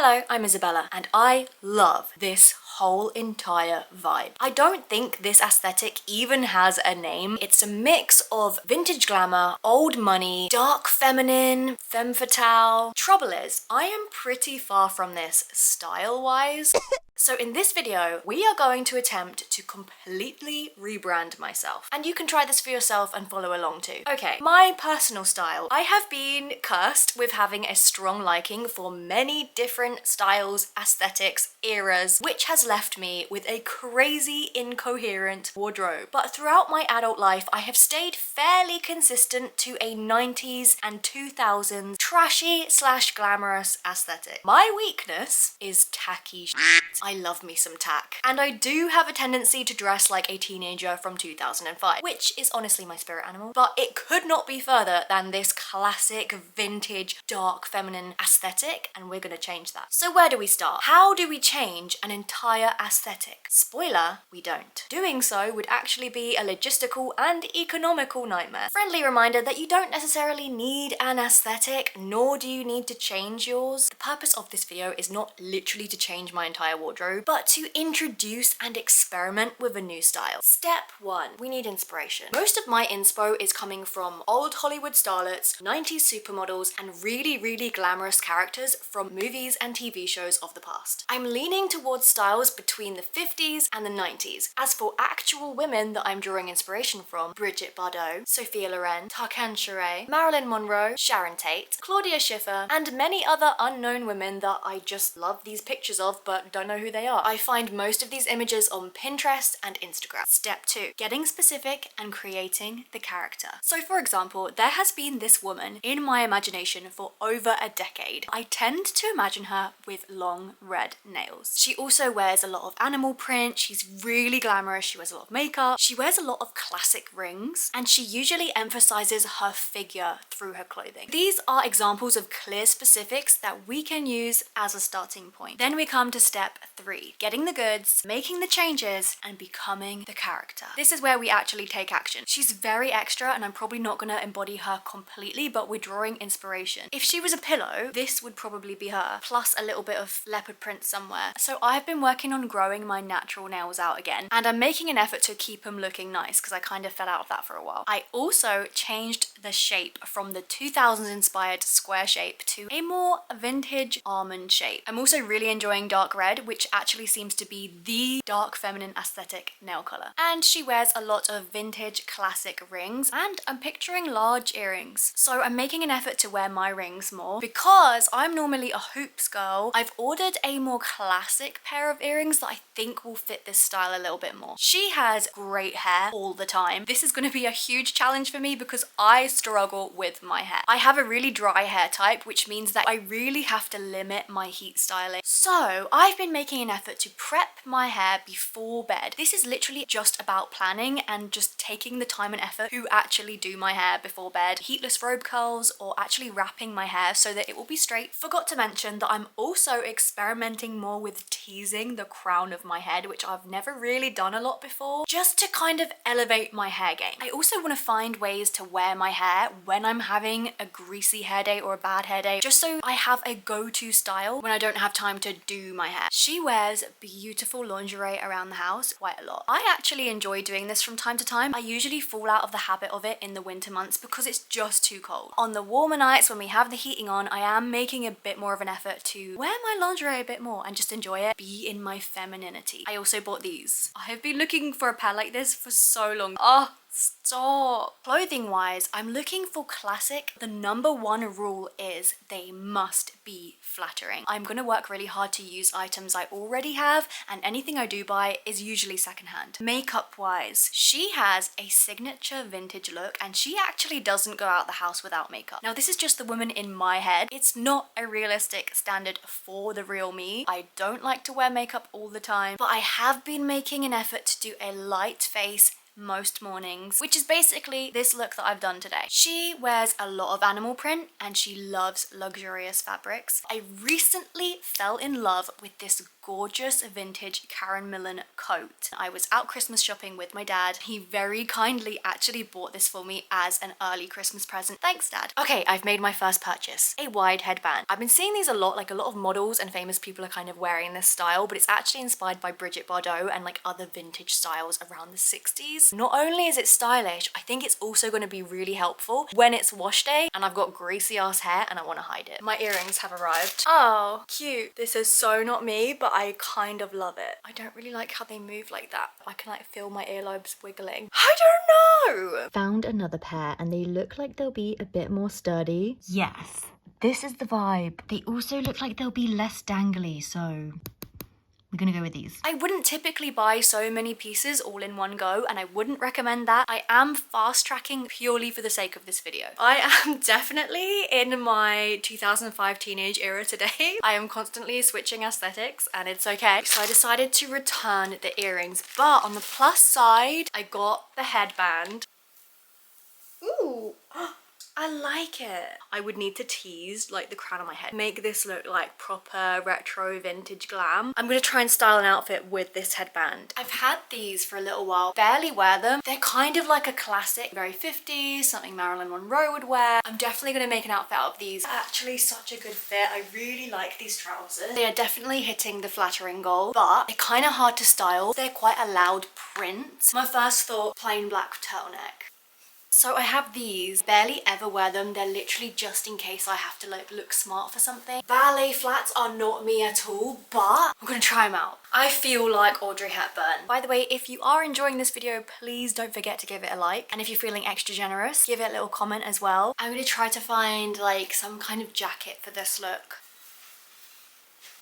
Hello, I'm Isabella, and I love this whole entire vibe. I don't think this aesthetic even has a name. It's a mix of vintage glamour, old money, dark feminine, femme fatale. Trouble is, I am pretty far from this style-wise. So in this video, we are going to attempt to completely rebrand myself. And you can try this for yourself and follow along too. Okay, my personal style. I have been cursed with having a strong liking for many different styles, aesthetics, eras, which has left me with a crazy incoherent wardrobe. But throughout my adult life, I have stayed fairly consistent to a 90s and 2000s trashy slash glamorous aesthetic. My weakness is tacky shit. I love me some tack. And I do have a tendency to dress like a teenager from 2005, which is honestly my spirit animal, but it could not be further than this classic vintage dark feminine aesthetic, and we're gonna change that. So where do we start? How do we change an entire aesthetic? Spoiler, we don't. Doing so would actually be a logistical and economical nightmare. Friendly reminder that you don't necessarily need an aesthetic, nor do you need to change yours. The purpose of this video is not literally to change my entire wardrobe, but to introduce and experiment with a new style. Step 1, we need inspiration. Most of my inspo is coming from old Hollywood starlets, 90s supermodels, and really glamorous characters from movies and TV shows of the past. I'm leaning towards styles between the 50s and the 90s. As for actual women that I'm drawing inspiration from, Brigitte Bardot, Sophia Loren, Tarkan Sharray, Marilyn Monroe, Sharon Tate, Claudia Schiffer, and many other unknown women that I just love these pictures of but don't know who they are. I find most of these images on Pinterest and Instagram. Step 2, getting specific and creating the character. So for example, there has been this woman in my imagination for over a decade. I tend to imagine her with long red nails. She also wears a lot of animal print, she's really glamorous, she wears a lot of makeup, she wears a lot of classic rings, and she usually emphasizes her figure through her clothing. These are examples of clear specifics that we can use as a starting point. Then we come to step 3, getting the goods, making the changes, and becoming the character. This is where we actually take action. She's very extra and I'm probably not gonna embody her completely, but we're drawing inspiration. If she was a pillow, this would probably be her, plus a little bit of leopard print somewhere. So I've been working on growing my natural nails out again, and I'm making an effort to keep them looking nice because I kind of fell out of that for a while. I also changed the shape from the 2000s inspired square shape to a more vintage almond shape. I'm also really enjoying dark red, which actually seems to be the dark feminine aesthetic nail color. And she wears a lot of vintage classic rings, and I'm picturing large earrings. So I'm making an effort to wear my rings more. Because I'm normally a hoops girl, I've ordered a more classic pair of earrings that I think will fit this style a little bit more. She has great hair all the time. This is going to be a huge challenge for me because I struggle with my hair. I have a really dry hair type, which means that I really have to limit my heat styling. So I've been making an effort to prep my hair before bed. This is literally just about planning and just taking the time and effort to actually do my hair before bed. Heatless robe curls or actually wrapping my hair so that it will be straight. Forgot to mention that I'm also experimenting more with teasing the crown of my head, which I've never really done a lot before, just to kind of elevate my hair game. I also want to find ways to wear my hair when I'm having a greasy hair day or a bad hair day, just so I have a go-to style when I don't have time to do my hair. She wears beautiful lingerie around the house quite a lot. I actually enjoy doing this from time to time. I usually fall out of the habit of it in the winter months because it's just too cold. On the warmer nights when we have the heating on, I am making a bit more of an effort to wear my lingerie a bit more and just enjoy it, be in my femininity. I also bought these. I have been looking for a pair like this for so long. Oh, stop. Clothing wise, I'm looking for classic. The number one rule is they must be flattering. I'm gonna work really hard to use items I already have, and anything I do buy is usually secondhand. Makeup wise, she has a signature vintage look and she actually doesn't go out the house without makeup. Now this is just the woman in my head. It's not a realistic standard for the real me. I don't like to wear makeup all the time, but I have been making an effort to do a light face most mornings, which is basically this look that I've done today. She wears a lot of animal print and she loves luxurious fabrics. I recently fell in love with this gorgeous vintage Karen Millen coat. I was out Christmas shopping with my dad. He very kindly actually bought this for me as an early Christmas present. Thanks, Dad. Okay, I've made my first purchase. A wide headband. I've been seeing these a lot, like a lot of models and famous people are kind of wearing this style, but it's actually inspired by Bridget Bardot and like other vintage styles around the 60s. Not only is it stylish, I think it's also going to be really helpful when it's wash day and I've got greasy ass hair and I want to hide it. My earrings have arrived. Oh, cute. This is so not me, but I kind of love it. I don't really like how they move like that. I can like feel my earlobes wiggling. I don't know. Found another pair and they look like they'll be a bit more sturdy. Yes, this is the vibe. They also look like they'll be less dangly, so we're gonna go with these. I wouldn't typically buy so many pieces all in one go, and I wouldn't recommend that. I am fast tracking purely for the sake of this video. I am definitely in my 2005 teenage era today. I am constantly switching aesthetics and it's okay. So I decided to return the earrings, but on the plus side, I got the headband. Ooh. I like it. I would need to tease like the crown of my head. Make this look like proper retro vintage glam. I'm gonna try and style an outfit with this headband. I've had these for a little while. Barely wear them. They're kind of like a classic, very 50s, something Marilyn Monroe would wear. I'm definitely gonna make an outfit out of these. Actually such a good fit. I really like these trousers. They are definitely hitting the flattering goal, but they're kind of hard to style. They're quite a loud print. My first thought, plain black turtleneck. So I have these, barely ever wear them. They're literally just in case I have to like look smart for something. Ballet flats are not me at all, but I'm gonna try them out. I feel like Audrey Hepburn. By the way, if you are enjoying this video, please don't forget to give it a like. And if you're feeling extra generous, give it a little comment as well. I'm gonna try to find like some kind of jacket for this look.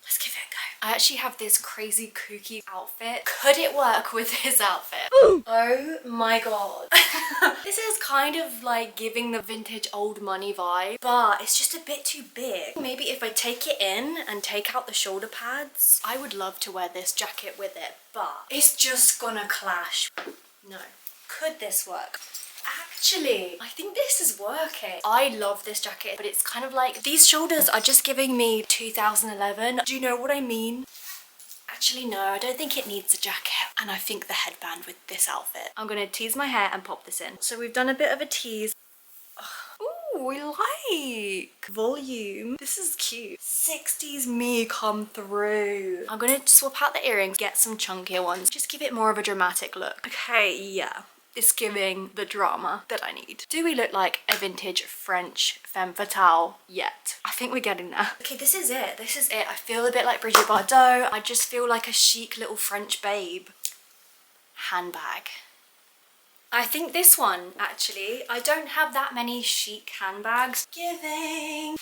Let's give it a go. I actually have this crazy kooky outfit. Could it work with this outfit? Oh my god. This is kind of like giving the vintage old money vibe, but it's just a bit too big. Maybe if I take it in and take out the shoulder pads, I would love to wear this jacket with it, but it's just gonna clash. No. Could this work? Actually, I think this is working. I love this jacket, but it's kind of like these shoulders are just giving me 2011. Do you know what I mean? Actually, no, I don't think it needs a jacket. And I think the headband with this outfit. I'm gonna tease my hair and pop this in. So we've done a bit of a tease. Ooh, we like volume. This is cute. 60s me come through. I'm gonna swap out the earrings, get some chunkier ones. Just give it more of a dramatic look. Okay, yeah. It's giving the drama that I need. Do we look like a vintage French femme fatale yet? I think we're getting there. Okay, this is it. This is it. I feel a bit like Bridget Bardot. I just feel like a chic little French babe. Handbag. I think this one, actually. I don't have that many chic handbags. Giving.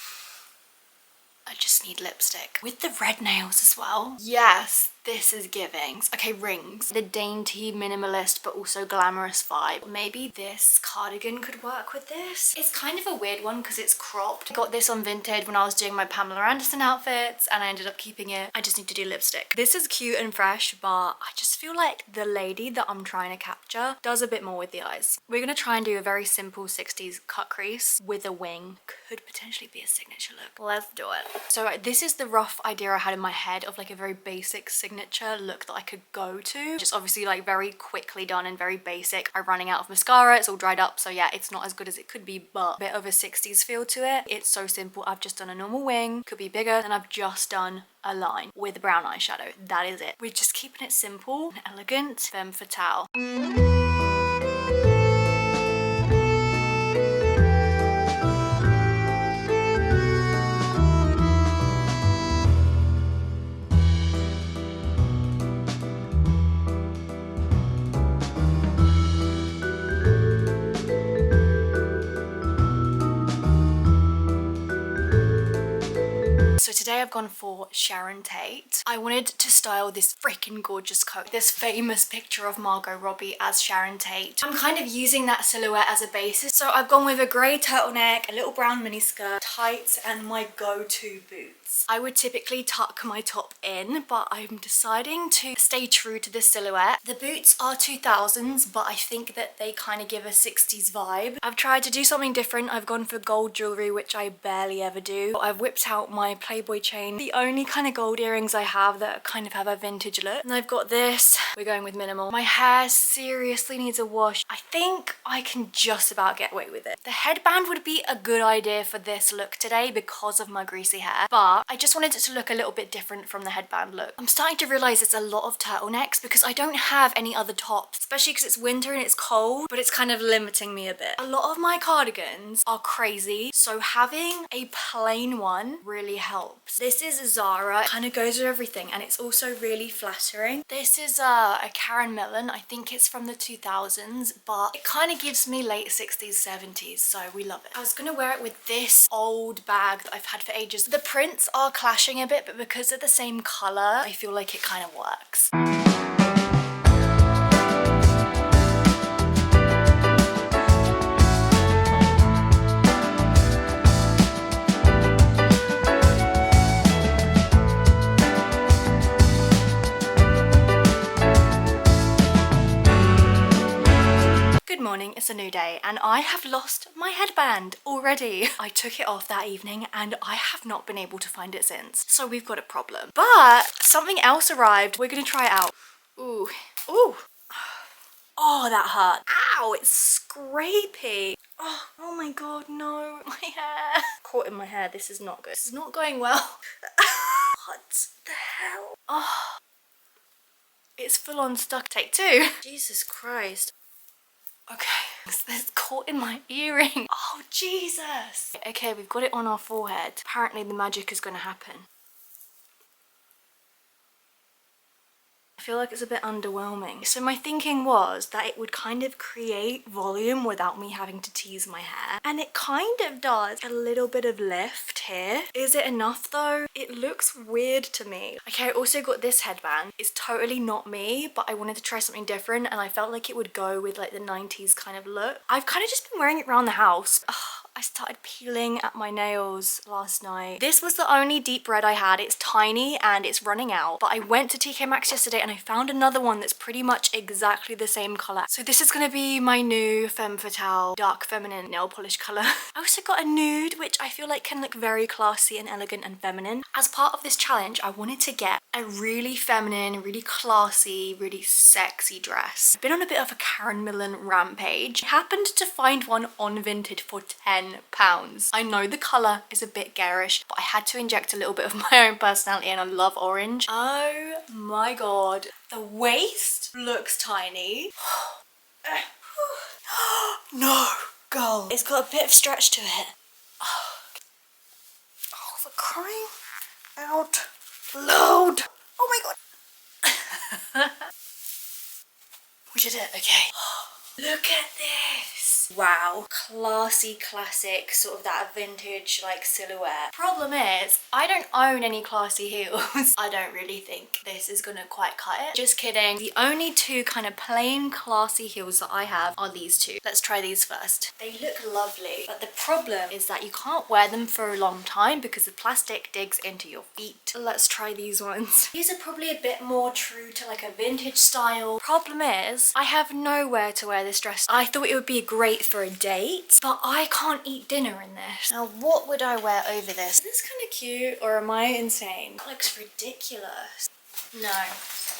I just need lipstick with the red nails as well. Yes, this is giving. Okay, rings. The dainty, minimalist, but also glamorous vibe. Maybe this cardigan could work with this. It's kind of a weird one because it's cropped. I got this on Vinted when I was doing my Pamela Anderson outfits and I ended up keeping it. I just need to do lipstick. This is cute and fresh, but I just feel like the lady that I'm trying to capture does a bit more with the eyes. We're gonna try and do a very simple 60s cut crease with a wing. Could potentially be a signature look. Let's do it. So this is the rough idea I had in my head of like a very basic signature look that I could go to. Just obviously like very quickly done and very basic. I'm running out of mascara, it's all dried up, so yeah, it's not as good as it could be, but a bit of a 60s feel to it. It's so simple. I've just done a normal wing, could be bigger, and I've just done a line with brown eyeshadow. That is it. We're just keeping it simple and elegant. Femme Fatale. So today I've gone for Sharon Tate. I wanted to style this freaking gorgeous coat. This famous picture of Margot Robbie as Sharon Tate. I'm kind of using that silhouette as a basis. So I've gone with a grey turtleneck, a little brown miniskirt, tights, and my go-to boots. pants. I would typically tuck my top in, but I'm deciding to stay true to this silhouette. The boots are 2000s, but I think that they kind of give a 60s vibe. I've tried to do something different. I've gone for gold jewelry, which I barely ever do. I've whipped out my Playboy chain, the only kind of gold earrings I have that kind of have a vintage look. And I've got this. We're going with minimal. My hair seriously needs a wash. I think I can just about get away with it. The headband would be a good idea for this look today because of my greasy hair, but I just wanted it to look a little bit different from the headband look. I'm starting to realize it's a lot of turtlenecks because I don't have any other tops, especially because it's winter and it's cold, but it's kind of limiting me a bit. A lot of my cardigans are crazy, so having a plain one really helps. This is a Zara. It kind of goes with everything, and it's also really flattering. This is a Karen Millen. I think it's from the 2000s, but it kind of gives me late 60s, 70s, so we love it. I was gonna wear it with this old bag that I've had for ages. The prints are clashing a bit, but because they're the same color, I feel like it kind of works. Good morning, it's a new day and I have lost my headband already. I took it off that evening and I have not been able to find it since. So we've got a problem. But something else arrived. We're gonna try it out. Ooh, ooh. Oh, that hurt. Ow, it's scrapey. Oh my god, no. My hair. Caught in my hair, this is not good. This is not going well. What the hell? Oh, it's full on stuck. Take two. Jesus Christ. Okay, it's caught in my earring. Oh, Jesus. Okay, we've got it on our forehead. Apparently the magic is going to happen. I feel like it's a bit underwhelming. So my thinking was that it would kind of create volume without me having to tease my hair. And it kind of does. A little bit of lift here. Is it enough though? It looks weird to me. Okay, I also got this headband. It's totally not me, but I wanted to try something different and I felt like it would go with like the 90s kind of look. I've kind of just been wearing it around the house. I started peeling at my nails last night. This was the only deep red I had. It's tiny and it's running out, but I went to TK Maxx yesterday and I found another one that's pretty much exactly the same color. So this is gonna be my new Femme Fatale dark feminine nail polish color. I also got a nude, which I feel like can look very classy and elegant and feminine. As part of this challenge, I wanted to get a really feminine, really classy, really sexy dress. I've been on a bit of a Karen Millen rampage. I happened to find one on Vinted for £10. I know the colour is a bit garish, but I had to inject a little bit of my own personality and I love orange. Oh my god. The waist looks tiny. No, girl. It's got a bit of stretch to it. Oh, for crying out loud. Oh my god. We did it, okay. Look at this. Wow. Classy, classic, sort of that vintage like silhouette. Problem is, I don't own any classy heels. I don't really think this is gonna quite cut it. Just kidding. The only two kind of plain classy heels that I have are these two. Let's try these first. They look lovely, but the problem is that you can't wear them for a long time because the plastic digs into your feet. Let's try these ones. These are probably a bit more true to like a vintage style. Problem is, I have nowhere to wear this dress. I thought it would be great for a date, but I can't eat dinner in this. Now what would I wear over this? Is this kind of cute or am I insane? That looks ridiculous.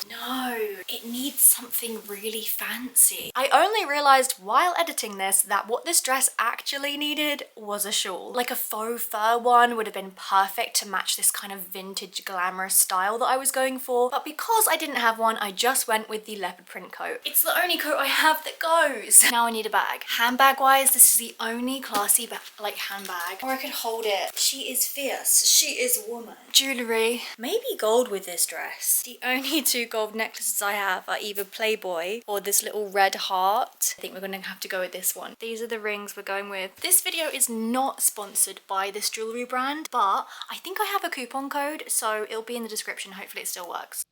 No, it needs something really fancy. I only realized while editing this that what this dress actually needed was a shawl. Like a faux fur one would have been perfect to match this kind of vintage glamorous style that I was going for. But because I didn't have one, I just went with the leopard print coat. It's the only coat I have that goes. Now I need a bag. Handbag wise, this is the only classy like handbag. Or I could hold it. She is fierce. She is a woman. Jewellery. Maybe gold with this dress. The only two gold necklaces I have are either Playboy or this little red heart. I think we're gonna have to go with this one. These are the rings we're going with. This video is not sponsored by this jewellery brand, but I think I have a coupon code, so it'll be in the description. Hopefully it still works.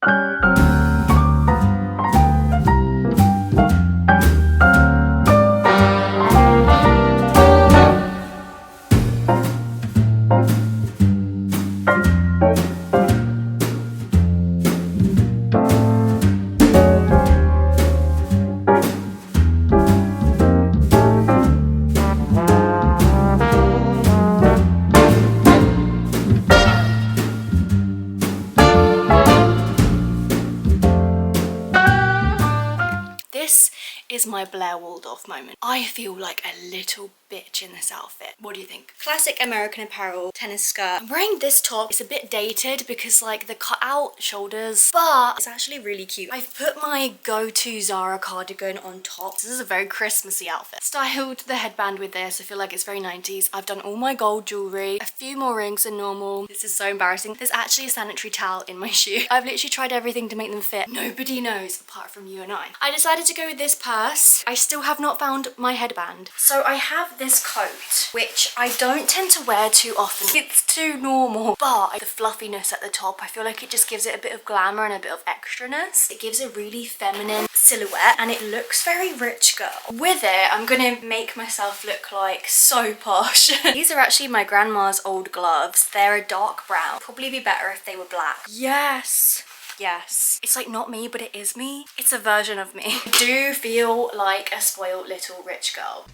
is my Blair Waldorf moment. I feel like a little bitch in this outfit. What do you think? Classic American apparel, tennis skirt. I'm wearing this top. It's a bit dated because like the cut out shoulders, but it's actually really cute. I've put my go-to Zara cardigan on top. This is a very Christmassy outfit. Styled the headband with this. I feel like it's very 90s. I've done all my gold jewelry, a few more rings than normal. This is so embarrassing. There's actually a sanitary towel in my shoe. I've literally tried everything to make them fit. Nobody knows apart from you and I decided to go with this purse. I still have not found my headband. So I have this coat, which I don't tend to wear too often. It's too normal, but the fluffiness at the top, I feel like it just gives it a bit of glamour and a bit of extraness. It gives a really feminine silhouette and it looks very rich girl. With it, I'm gonna make myself look like so posh. These are actually my grandma's old gloves. They're a dark brown. Probably be better if they were black. Yes. Yes. It's like not me, but it is me. It's a version of me. I do feel like a spoiled little rich girl.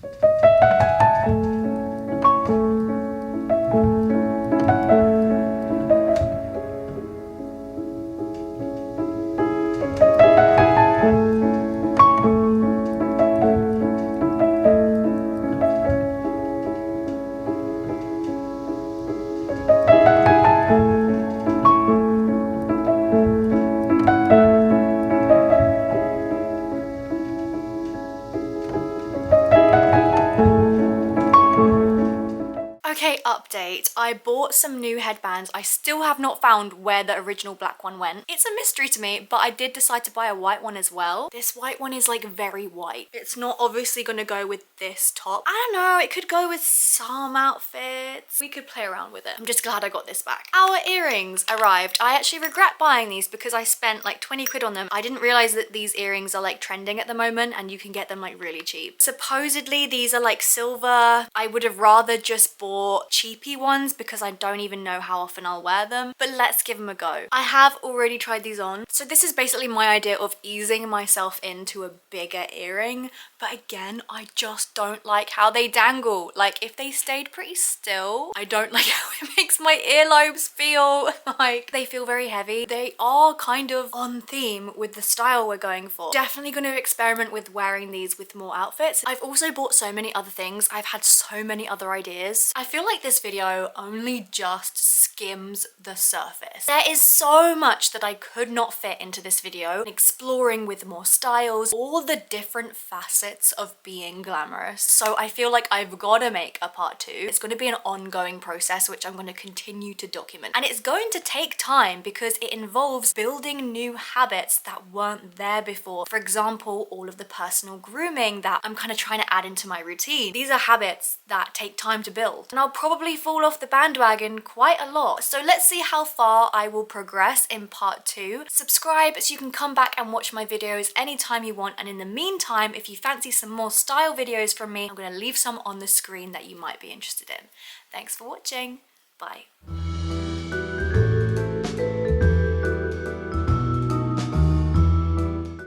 Okay, update. I bought some new headbands. I still have not found where the original black one went. It's a mystery to me, but I did decide to buy a white one as well. This white one is like very white. It's not obviously gonna go with this top. I don't know, it could go with some outfits. We could play around with it. I'm just glad I got this back. Our earrings arrived. I actually regret buying these because I spent like 20 quid on them. I didn't realize that these earrings are like trending at the moment and you can get them like really cheap. Supposedly these are like silver. I would have rather just bought cheapy ones because I don't even know how often I'll wear them, but let's give them a go. I have already tried these on. So this is basically my idea of easing myself into a bigger earring, but again, I just don't like how they dangle. Like if they stayed pretty still, I don't like how it makes my earlobes feel. Like they feel very heavy. They are kind of on theme with the style we're going for. Definitely going to experiment with wearing these with more outfits. I've also bought so many other things. I've had so many other ideas. I feel like this video only just skims the surface. There is so much that I could not fit into this video. Exploring with more styles, all the different facets of being glamorous. So I feel like I've got to make a part 2. It's going to be an ongoing process which I'm going to continue to document. And it's going to take time because it involves building new habits that weren't there before. For example, all of the personal grooming that I'm kind of trying to add into my routine. These are habits that take time to build. And I'll probably fall off the bandwagon quite a lot. So let's see how far I will progress in part 2. Subscribe so you can come back and watch my videos anytime you want. And in the meantime, if you fancy some more style videos from me, I'm going to leave some on the screen that you might be interested in. Thanks for watching. Bye.